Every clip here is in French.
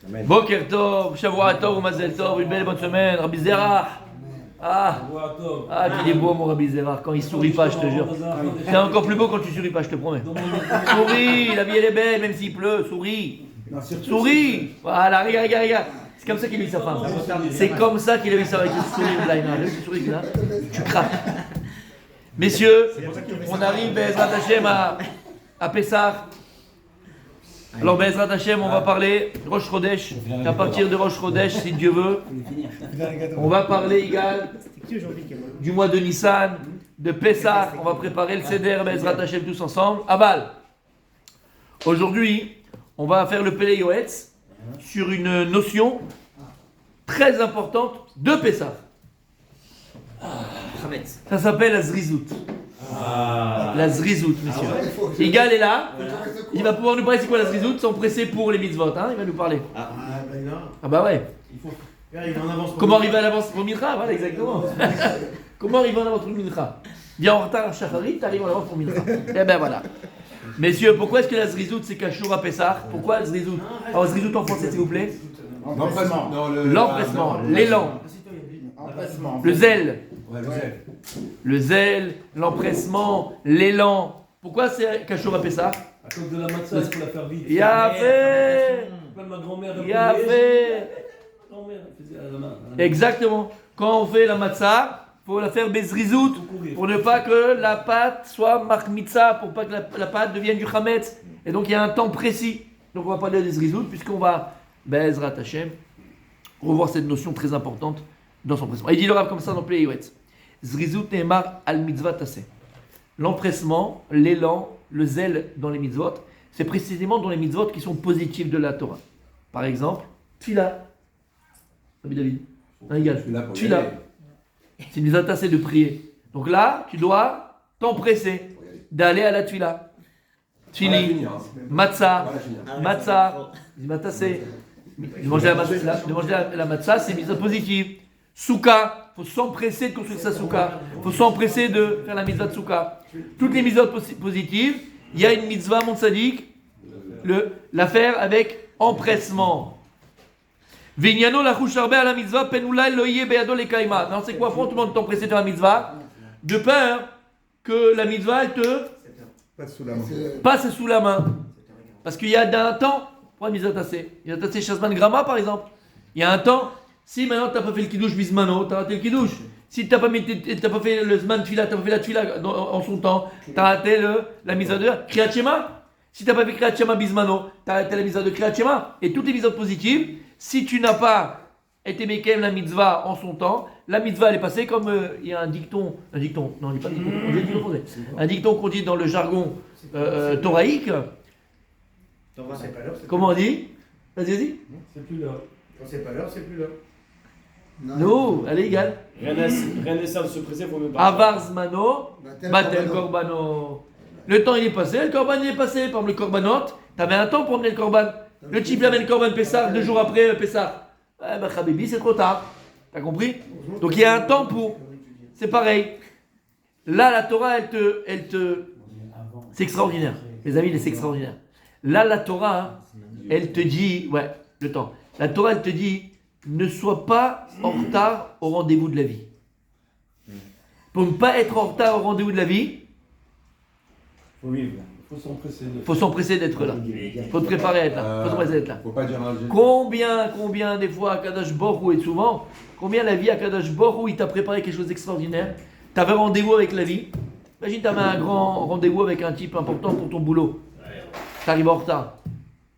Boker Tov, Shavua Tov, Mazel Tov, une belle bonne semaine, Rabbi Zerach. Qu'il est beau mon Rabbi Zerach, quand il sourit pas, je te jure. C'est encore plus beau quand tu souris pas, je te promets. Souris, la vie elle est belle, même s'il pleut, souris. Souris. Voilà, regarde. C'est comme ça qu'il a vu sa femme. C'est comme ça qu'il a vu ça avec le sourire là. Le sourire là, tu craques. Messieurs, on arrive, Bezrat Hashem, à Pessah. Alors, Bezrat Hashem, on va parler Rosh Chodesh. À partir de Rosh Chodesh, si Dieu veut, on va parler égal du mois de Nissan, de Pessah. On va préparer le Seder, Bezrat Hashem, tous ensemble. Aval. Aujourd'hui, on va faire le Pele Yoetz sur une notion très importante de Pessah. Ça s'appelle la Zrizout. La Zrizout, messieurs. Igal est là. Il va pouvoir nous parler c'est quoi la Zrizout sans presser pour les mitzvot. Il va nous parler. Bah ouais. Comment arriver à l'avance pour Mincha? Voilà, exactement. Comment arriver en avance pour Mincha? Viens en retard à Shacharit, t'arrives en avance pour Mincha. Et ben voilà. Messieurs, pourquoi est-ce que la Zrizout c'est Kashour à Pessah? Pourquoi la Zrizout? Alors Zrizout en français s'il vous plaît. L'empressement, l'élan, le zèle. Le zèle, l'empressement, l'élan. Pourquoi c'est Kashour à Pessah? À cause de la matzah, il faut la faire vite. Il a fait. Ma grand-mère. Il a fait. Grand-mère faisait à la main. Exactement. Quand on fait la matzah, il faut la faire bezrizout pour ne pas que la pâte soit marque mitzah, pour pas que la pâte devienne du chametz. Et donc il y a un temps précis. Donc on va parler des zrizout puisqu'on va Bezrat Hashem revoir cette notion très importante dans son pressement. Il dit le Rav comme ça dans Plei Yoetz. Zrizout ne'emar al mitzvah taseh. L'empressement, l'élan, le zèle dans les mitzvot, c'est précisément dans les mitzvot qui sont positifs de la Torah. Par exemple, Tfila. Rabbi David. Tfila. C'est une mitzvah taseh de prier. Donc là, tu dois t'empresser d'aller à la Tfila. Tfili, matzah, taseh. De manger la matzah, c'est une mitzvah positive. Souka, il faut s'empresser de construire sa souka. Il faut s'empresser de faire la mitzvah de souka. Toutes les mitzvahs positives, il y a une mitzvah, mon sadique, la faire avec empressement. Vinyano la choucharbe à la mitzvah, penula loye beado le kaima. Non, c'est quoi? Faut tout le monde t'empresser de faire la mitzvah, de peur que la mitzvah, elle te passe sous la main. Parce qu'il y a un temps, pour la mitzvah tassée. Il y a tassé Shazman Grama, par exemple. Il y a un temps. Si maintenant tu n'as pas fait le kiddush bismano, tu as raté le kiddush. Si tu n'as pas fait le zman tfila, tu n'as pas fait la tfila en son temps, tu as raté la mise à deux, kriyat shema. Si tu n'as pas fait kriyat shema bismano, tu as raté la mise à deux kriyat shema. Et toutes les mitzvahs positives, si tu n'as pas été mekem la mitzvah en son temps, la mitzvah elle est passée comme il y a un dicton, non il n'est pas dicton, on dit dicton français. Un dicton qu'on dit dans le jargon toraïque. Comment on dit? Vas-y. C'est plus l'heure. Quand c'est pas l'heure, c'est plus l'heure. Non, elle est égale. Rien n'est ça de se presser, il faut même pas. Avar zmano, batel korbano. Le temps il est passé, le korban il est passé. Par exemple, le korbanot, t'avais un temps pour emmener le korban. Le type l'amène le korban Pessah, 2 jours après Pessah. Khabibi, c'est trop tard. T'as compris? Donc il y a un temps pour. C'est pareil. Là, la Torah, elle te. C'est extraordinaire. Les amis, c'est extraordinaire. Là, la Torah, elle te dit. Ouais, le temps. La Torah, elle te dit. Ne sois pas en retard au rendez-vous de la vie. Pour ne pas être en retard au rendez-vous de la vie, il faut s'empresser d'être là. Il faut te préparer à être là. Faut pas dire Combien des fois à Kadosh Borou et souvent, combien la vie à Kadosh Borou il t'a préparé quelque chose d'extraordinaire. Tu avais rendez-vous avec la vie. Imagine tu avais un grand rendez-vous avec un type important pour ton boulot. Tu arrives en retard.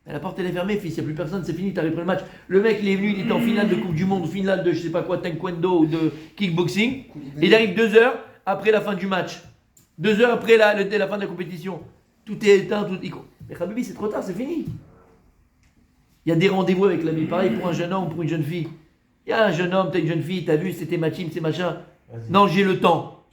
La porte elle est fermée, fils, il n'y a plus personne, c'est fini, t'arrives pour le match. Le mec il est venu, il était en finale de Coupe du Monde, finale de je sais pas quoi, taekwondo ou de kickboxing. Et il arrive 2 heures après la fin du match. 2 heures après la fin de la compétition. Tout est éteint, tout est. Mais Khabibi, c'est trop tard, c'est fini. Il y a des rendez-vous avec la vie, pareil pour un jeune homme ou pour une jeune fille. Il y a un jeune homme, t'as une jeune fille, t'as vu, c'était ma team, c'est machin. Non, j'ai le temps.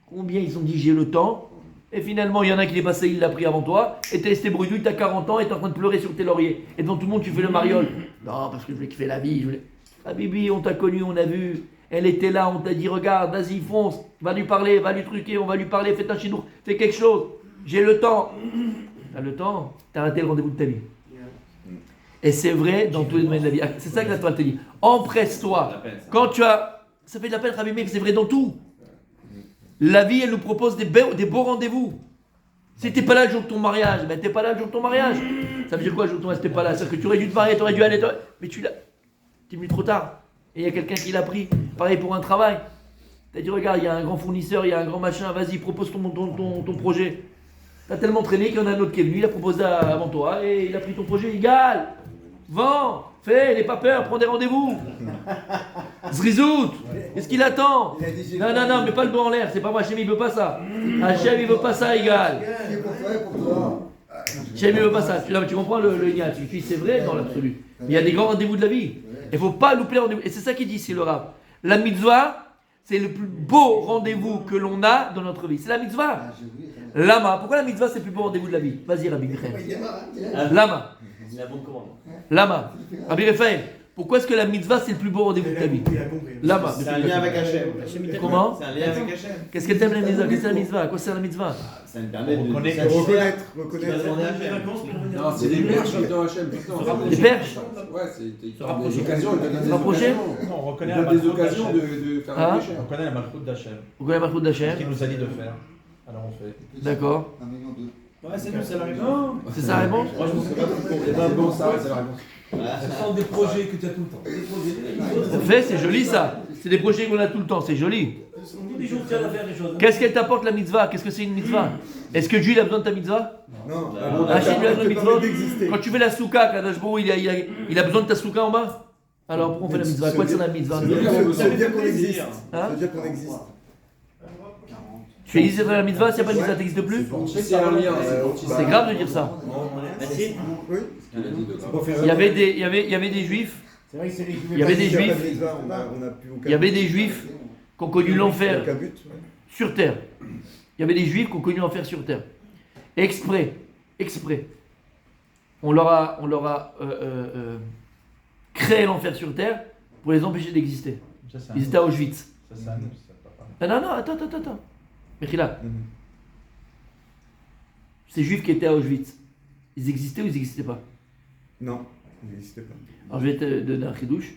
Combien ils ont dit j'ai le temps? Et finalement, il y en a qui l'est passé, il l'a pris avant toi, et t'es resté bredouille, t'as 40 ans, et t'es en train de pleurer sur tes lauriers. Et devant tout le monde, tu fais le mariole. Non, parce que je voulais kiffer la vie. Ah, Bibi, on t'a connu, on a vu. Elle était là, on t'a dit, regarde, vas-y, fonce, va lui parler, va lui truquer, on va lui parler, fais un chidour, fais quelque chose. J'ai le temps. T'as le temps, t'as raté le rendez-vous de ta vie. Et c'est vrai dans tous les domaines de la vie. C'est ça que la Torah te dit. Empresse-toi. Quand tu as... Ça fait de la peine, Rabbi Meir, c'est vrai dans tout. La vie, elle nous propose des beaux rendez-vous. Si t'es pas là le jour de ton mariage, ben t'es pas là le jour de ton mariage. Ça veut dire quoi le jour de ton mariage, t'es pas là? C'est-à-dire que tu aurais dû te marier, tu aurais dû aller... Mais tu l'as... T'es venu trop tard. Et il y a quelqu'un qui l'a pris. Pareil pour un travail. T'as dit, regarde, il y a un grand fournisseur, il y a un grand machin, vas-y, propose ton projet. T'as tellement traîné qu'il y en a un autre qui est venu, il a proposé avant toi, et il a pris ton projet, égal. Vends, fais, n'aie pas peur, prends des rendez-vous. Zrizout, qu'est-ce qu'il attend? Non, mais pas le dos en l'air, c'est pas moi, Hachem il veut pas ça. Hachem il veut pas ça, égal. Hachem il veut pas ça. Tu comprends le lien, c'est vrai dans l'absolu. Il y a des grands rendez-vous de la vie. Il ne faut pas louper les rendez-vous. Et c'est ça qu'il dit ici le Rav. La mitzvah, c'est le plus beau rendez-vous que l'on a dans notre vie. C'est la mitzvah. Lama. Pourquoi la mitzvah, c'est le plus beau rendez-vous de la vie? Vas-y, Rabbi Michael. Lama. Lama. Rabbi Raphaël. Pourquoi est-ce que la mitzvah, c'est le plus beau rendez-vous de ta vie? Lama. C'est un lien avec Hachem. Comment? C'est un lien avec Hachem. Qu'est-ce que t'aimes la mitzvah? Qu'est-ce que c'est la mitzvah? À quoi sert la mitzvah? Ça nous permet de reconnaître. Non, c'est des perches dans Hachem. Des perches? Ouais, c'est Se rapprocher? Non, on reconnaît Il y a des occasions de faire un péché. On connaît la malchoute d'Hachem. Vous connaissez ma faute Ce d'Hachem? qu'il nous a dit de faire. Alors on fait. D'accord. Ouais, c'est nous, c'est la réponse. C'est ça la réponse? C'est pas bon, ça, c'est la réponse. Ce sont des projets que tu as tout le temps. Des projets. Ça fait, c'est joli ça. C'est des projets qu'on a tout le temps, c'est joli. Tous les jours, tu as à faire des choses. Qu'est-ce qu'elle t'apporte la mitzvah? Qu'est-ce que c'est une mitzvah? Est-ce que Dieu il a besoin de ta mitzvah? Non. Hachem il a besoin de mitzvah? Quand tu fais la souka, Kadosh Baruch il a besoin de ta souka en bas? Alors pourquoi on fait la mitzvah? Quoi c'est la mitzvah? Ça veut dire qu'on existe. Hein? Ça veut dire qu'on existe. Tu existes dans la mitzvah, s'il n'y a pas de mitzvah, tu n'existes plus? C'est un lien. C'est grave de dire ça. Oui. Il y avait des juifs. Il y avait des juifs. Il y avait des juifs qui ont connu l'enfer sur terre. Il y avait des juifs qui ont connu l'enfer sur terre. Exprès. On leur a créé l'enfer sur terre pour les empêcher d'exister. Ils étaient à Auschwitz. Non, attends. Mechila. Ces juifs qui étaient à Auschwitz, ils existaient ou ils n'existaient pas? Non, ils n'existaient pas. Alors je vais te donner un chidouche.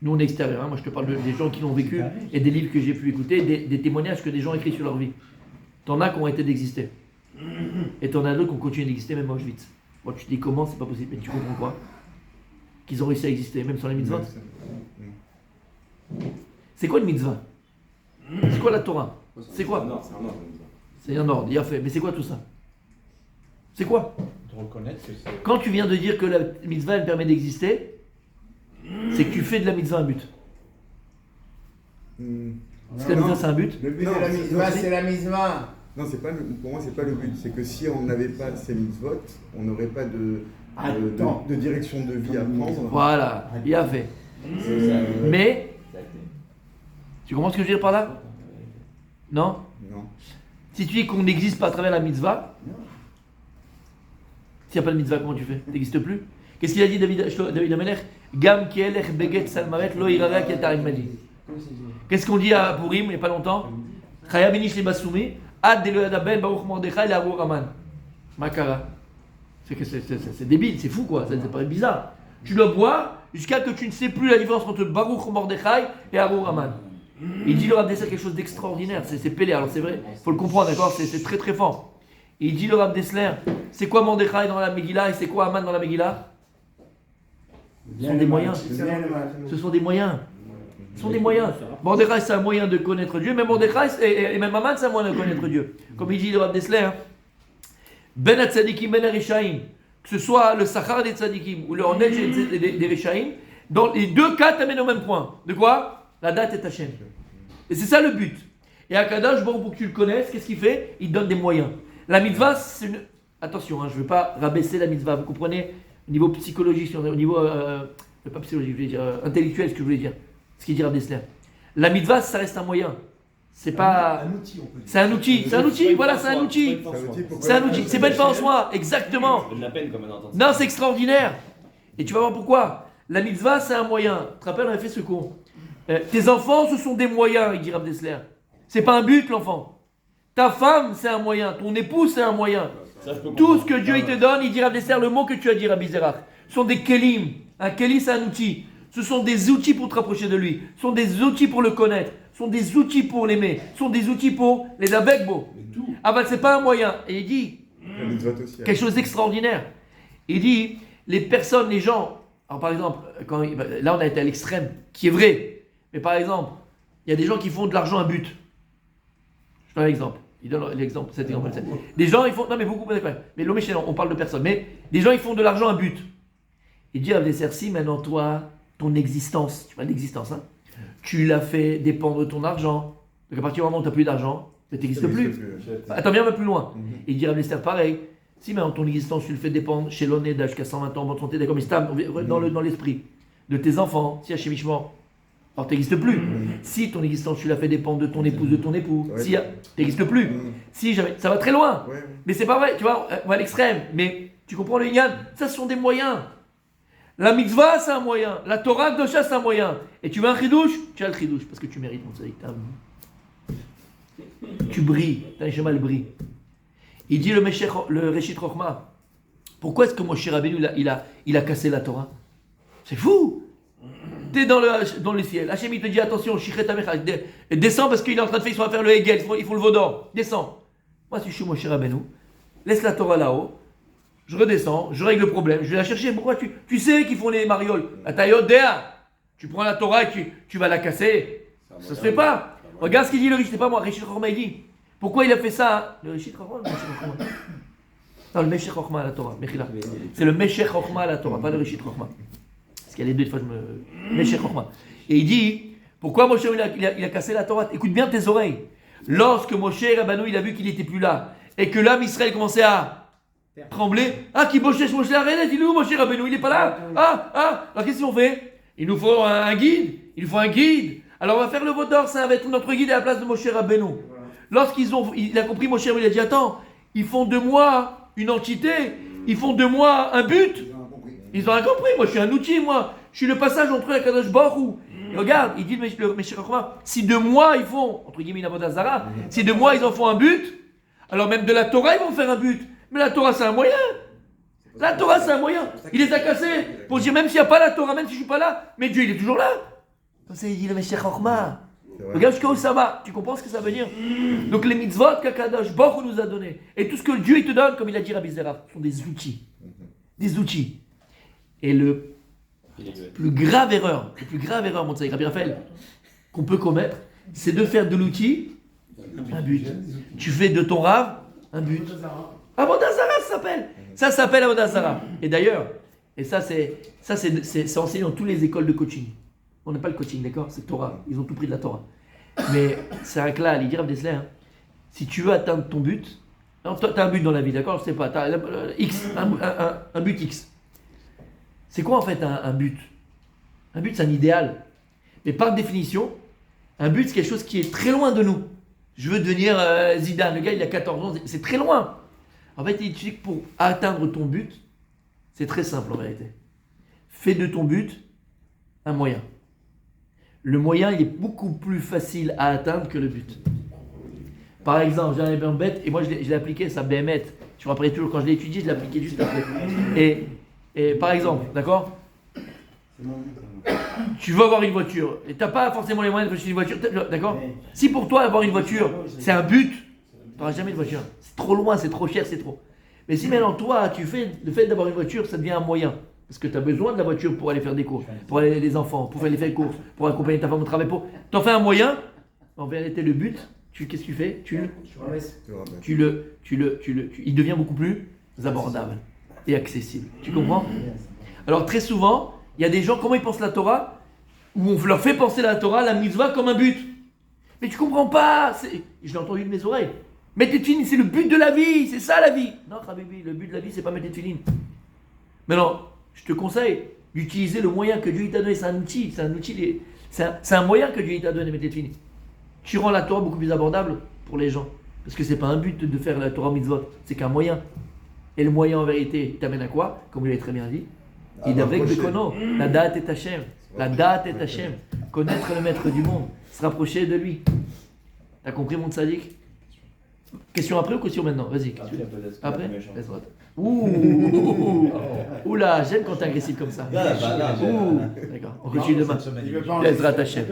Nous on est extérieurs, hein. Moi je te parle des gens qui l'ont vécu et des livres que j'ai pu écouter, des témoignages que des gens écrits sur leur vie. T'en as qui ont été d'exister. Et t'en as d'autres qui ont continué d'exister même à Auschwitz. Bon, tu te dis comment, c'est pas possible, mais tu comprends quoi? Qu'ils ont réussi à exister, même sans les mitzvot. C'est quoi une mitzvah? C'est quoi la Torah? C'est quoi? C'est un ordre, il a fait. Mais c'est quoi tout ça? C'est quoi? De reconnaître que c'est. Quand tu viens de dire que la mitzvah elle permet d'exister, c'est que tu fais de la mitzvah un but. Est-ce que la mitzvah c'est un but? Le but de la mitzvah, c'est la mitzvah. Non, pour moi, c'est pas le but. C'est que si on n'avait pas ces mitzvot, on n'aurait pas de direction de vie à prendre. Voilà, il a fait. Mais, tu comprends ce que je veux dire par là? Non? Non. Si tu dis qu'on n'existe pas à travers la mitzvah, s'il n'y a pas de mitzvah, comment tu fais? Tu n'existes plus? Qu'est-ce qu'il a dit David Amelech? Gam kielech beget salmaret lo irara ketarek madi. Qu'est-ce qu'on dit à Purim il n'y a pas longtemps? Chaya benish le basumi, ad de l'adaben baruch mordechai le aru raman. Makara. C'est débile, c'est fou quoi, ça paraît bizarre. Tu dois boire jusqu'à que tu ne sais plus la différence entre baruch mordechai et aru raman. Il dit le Rav Dessler quelque chose d'extraordinaire, c'est Pélé, alors c'est vrai, il faut le comprendre, d'accord, c'est très très fort. Il dit le Rav Dessler, c'est quoi Mordechai dans la Megillah et c'est quoi Aman dans la Megillah? Ce sont des moyens. Ce sont des moyens. Ce sont des moyens. Mordechai c'est un moyen de connaître Dieu, mais Mordechai et même Aman c'est un moyen de connaître Dieu. Comme il dit le Rav Dessler, Ben Hatzadikim Ben Rishaim, que ce soit le Sachar des Tzadikim ou le Onel des Rishaim, dans les deux cas t'amènes au même point. De quoi? La date est Hachem. Et c'est ça le but. Et Akadosh, bon, pour que tu le connaisses, qu'est-ce qu'il fait? Il donne des moyens. La mitzvah, c'est une... Attention, je ne veux pas rabaisser la mitzvah. Vous comprenez? Au niveau psychologique, au niveau... pas psychologique, je voulais dire intellectuel, ce que je voulais dire. Ce qu'il dit Rav Dessler. La mitzvah, ça reste un moyen. C'est pas... Un outil, on peut dire. C'est un outil. C'est un outil, voilà, c'est un outil. C'est un outil. C'est pas une fin en soi, exactement. de la peine comme un entend. Non, c'est extraordinaire. Et tu vas voir pourquoi. La mitzvah, c'est un moyen. Tu te rappelles, on avait fait ce cours. Tes enfants, ce sont des moyens, il dit Rav Dessler. C'est pas un but, l'enfant. Ta femme, c'est un moyen. Ton époux, c'est un moyen. Tout ce que Dieu il te donne, il dit Rav Dessler, le mot que tu as dit, Rabbi Zerach. sont des kelim. Un keli, c'est un outil. Ce sont des outils pour te rapprocher de lui. Ce sont des outils pour le connaître. Ce sont des outils pour l'aimer. Ce sont des outils pour les avec beau. Ah ben, c'est pas un moyen. Et il dit quelque chose d'extraordinaire. Il dit, les personnes, les gens, alors par exemple, là on a été à l'extrême, qui est vrai. Mais par exemple, il y a des gens qui font de l'argent un but. Je donne un exemple. Il donne l'exemple, cet exemple. Des gens, ils font, non mais beaucoup, mais l'homme est on parle de personnes. Mais des gens, ils font de l'argent un but. Il dit à Abdesersi, maintenant toi, ton existence, tu parles d'existence, hein, tu l'as fait dépendre de ton argent. Donc à partir du moment où tu n'as plus d'argent, tu n'existes plus. Attends, viens un peu plus loin. Il dit à Abdeser pareil. Si maintenant ton existence, tu le fais dépendre chez l'honnête jusqu'à 120 ans, bonne santé, d'accord, mais stable, dans l'esprit, de tes enfants, si Hachemichement, alors tu n'existes plus. Si ton existence, tu l'as fait dépendre de ton épouse, de ton époux, si tu n'existes plus. Si jamais, ça va très loin. Mais c'est pas vrai, tu vois, on va à l'extrême. Mais tu comprends le Yann, ça ce sont des moyens. La mitzvah, c'est un moyen. La Torah, Dosha, c'est un moyen. Et tu veux un chidouche, tu as le chidouche, parce que tu mérites, mon sadique. Tu brilles, t'as un chemin, le brille. Il dit le Réchit Chochma. Pourquoi est-ce que Moshe Rabbeinu il a cassé la Torah? C'est fou. T'es dans le ciel. Hachem il te dit attention, Shichet Amecha, descends parce qu'il est en train de faire, ils sont à faire le Hegel, il faut le veau d'or. Descends. Moi si je suis Moshe Rabbeinu, laisse la Torah là-haut. Je redescends, je règle le problème, je vais la chercher. Pourquoi tu sais qu'ils font les marioles? La Tayot Dea. Tu prends la Torah et tu vas la casser. Ça se fait pas. Regarde ce qu'il dit le Réchit, c'est pas moi, Réchit Chochma il dit. Pourquoi il a fait ça? Le Réchit Chochma, le Réchit Chochma. Non, le Meshech Chochma à la Torah, Mechila. C'est le Meshech Chochma à la Torah, pas le Réchit Chochma. Parce qu'il y a les deux, des fois je me... Meshech Chochma. Et il dit, pourquoi Moshe il a cassé la Torah? Écoute bien tes oreilles. Lorsque Moshe Rabbeinu il a vu qu'il n'était plus là, et que l'âme Israël commençait à trembler, qui Moshe arrête, il est où Moshe Rabbeinu? Il n'est pas là. Alors qu'est-ce qu'on fait? Il nous faut un guide. Il faut un guide. Alors on va faire le veau d'or, ça va être notre guide à la place de Moshe Rabbeinu. Il a compris, Moshe Rabbeinu, il a dit attends, ils font de moi une entité, ils font de moi un but. Ils ont rien compris, moi je suis un outil, moi. Je suis le passage entre eux et Kadosh Baruch Hu. Regarde, il dit le Meshech Chochma, si de moi ils font, entre guillemets, une avodah zara, si de moi ils en font un but, alors même de la Torah ils vont faire un but. Mais la Torah c'est un moyen. La Torah c'est un moyen. Il les a cassés pour dire même s'il n'y a pas la Torah, même si je ne suis pas là, mais Dieu il est toujours là. Comme ça il dit le Meshech Chochma. Regarde jusqu'à où ça va. Tu comprends ce que ça veut dire? Donc les mitzvot qu'Akadosh Baruch Hu nous a donné et tout ce que Dieu il te donne, comme il a dit Rabbi Zera, sont des outils. Des outils. Et le plus grave erreur, mon tzaddik Rabbi Raphaël, qu'on peut commettre, c'est de faire de l'outil un but. Tu fais de ton rave un but. Avodah Zara, ça s'appelle. Ça s'appelle Avodah Zara. Et d'ailleurs, et ça c'est enseigné dans toutes les écoles de coaching. On n'a pas le coaching, d'accord? C'est Torah. Ils ont tout pris de la Torah. Mais c'est un là, il dit Rav Dessler, si tu veux atteindre ton but, tu as un but dans la vie, d'accord? Je sais pas, tu as X, un but X. C'est quoi en fait un but? Un but, c'est un idéal. Mais par définition, un but, c'est quelque chose qui est très loin de nous. Je veux devenir Zidane, le gars il a 14 ans, c'est très loin. En fait, il dit que pour atteindre ton but, c'est très simple en vérité. Fais de ton but un moyen. Le moyen, il est beaucoup plus facile à atteindre que le but. Par exemple, j'ai un bête, et moi je l'ai appliqué, ça BMET. Je me rappelle toujours, quand je l'ai étudié, je l'ai appliqué juste après. Et par exemple, d'accord? Tu veux avoir une voiture, et tu n'as pas forcément les moyens d'acheter une voiture, d'accord? Si pour toi, avoir une voiture, c'est un but, tu n'auras jamais de voiture. C'est trop loin, c'est trop cher, c'est trop. Mais si maintenant, toi, tu fais le fait d'avoir une voiture, ça devient un moyen. Parce que tu as besoin de la voiture pour aller faire des courses, pour aller les enfants, pour aller faire les courses, pour accompagner ta femme au travail. Tu en fais un moyen. En vérité, le but, qu'est-ce que tu fais? Il devient beaucoup plus abordable et accessible. Tu comprends? Alors très souvent, il y a des gens, comment ils pensent la Torah? Où on leur fait penser la Torah, la mitzvah, comme un but. Mais tu comprends pas. Je l'ai entendu de mes oreilles. Mettre les tefilines, c'est le but de la vie. C'est ça la vie. Non, Habibi, le but de la vie, c'est pas mettre les tefilines. Maintenant, je te conseille d'utiliser le moyen que Dieu t'a donné. C'est un outil, c'est un moyen que Dieu t'a donné, mettre les tefilines. Tu rends la Torah beaucoup plus abordable pour les gens. Parce que c'est pas un but de faire la Torah mitzvot, c'est qu'un moyen. Et le moyen en vérité, il t'amène à quoi? Comme il l'a très bien dit. Il avec Bekono, la date est Hachem. La date est Hachem. Connaître le maître du monde, se rapprocher de lui. T'as compris mon tzaddik? Question après ou question maintenant? Vas-y. Après? Laisse-moi. Oula, j'aime quand t'es agressif comme ça. Là, là, Ouh, d'accord, on continue demain. Il veut pas enregistrer. Ezrat Hashem.